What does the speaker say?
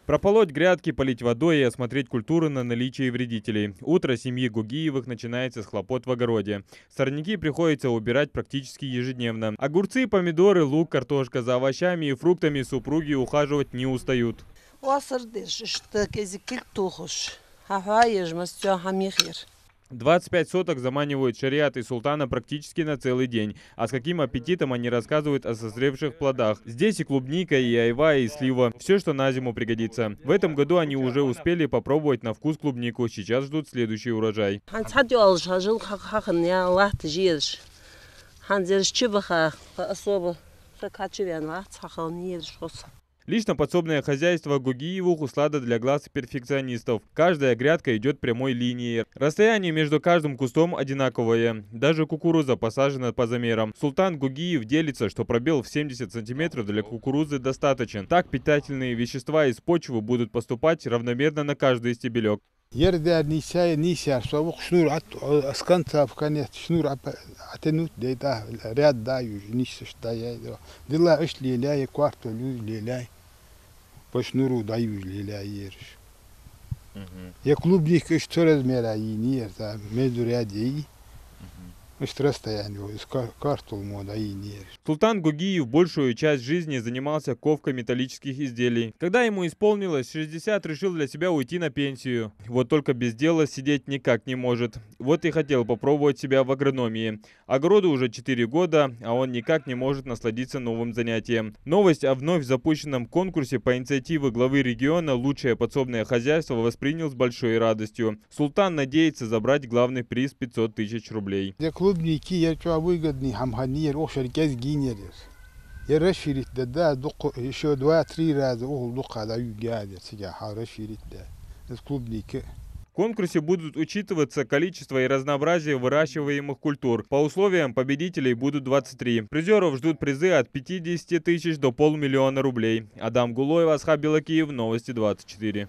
Прополоть грядки, полить водой и осмотреть культуры на наличие вредителей. Утро семьи Гугиевых начинается с хлопот в огороде. Сорняки приходится убирать практически ежедневно. Огурцы, помидоры, лук, картошка, за овощами и фруктами супруги ухаживать не устают. 25 соток заманивают шариат и султана практически на целый день. А с каким аппетитом они рассказывают о созревших плодах. Здесь и клубника, и айва, и слива. Все, что на зиму пригодится. В этом году они уже успели попробовать на вкус клубнику. Сейчас ждут следующий урожай. Лично подсобное хозяйство Гугиевых услада для глаз перфекционистов. Каждая грядка идет прямой линией. Расстояние между каждым кустом одинаковое. Даже кукуруза посажена по замерам. Султан Гугиев делится, что пробел в 70 сантиметров для кукурузы достаточен. Так питательные вещества из почвы будут поступать равномерно на каждый стебелек. Почнуру даю лиля ерш. Я клубник иш торез мераини ерта между рядей. Султан Гугиев большую часть жизни занимался ковкой металлических изделий. Когда ему исполнилось 60, решил для себя уйти на пенсию. Вот только без дела сидеть никак не может. Вот и хотел попробовать себя в агрономии. Огороду уже 4 года, а он никак не может насладиться новым занятием. Новость о вновь запущенном конкурсе по инициативе главы региона «Лучшее подсобное хозяйство» воспринял с большой радостью. Султан надеется забрать главный приз 500 тысяч рублей. Клубники ярча выгодный, хамханир, ошер гез гинерер. Я расширить да еще 2-3 раза духа даю гадя, сега расширить да. Клубники. В конкурсе будут учитываться количество и разнообразие выращиваемых культур. По условиям победителей будут 23. Призеров ждут призы от 50 тысяч до 500 000 рублей. Адам Гулоев, Асхаб Белакиев, Новости 24.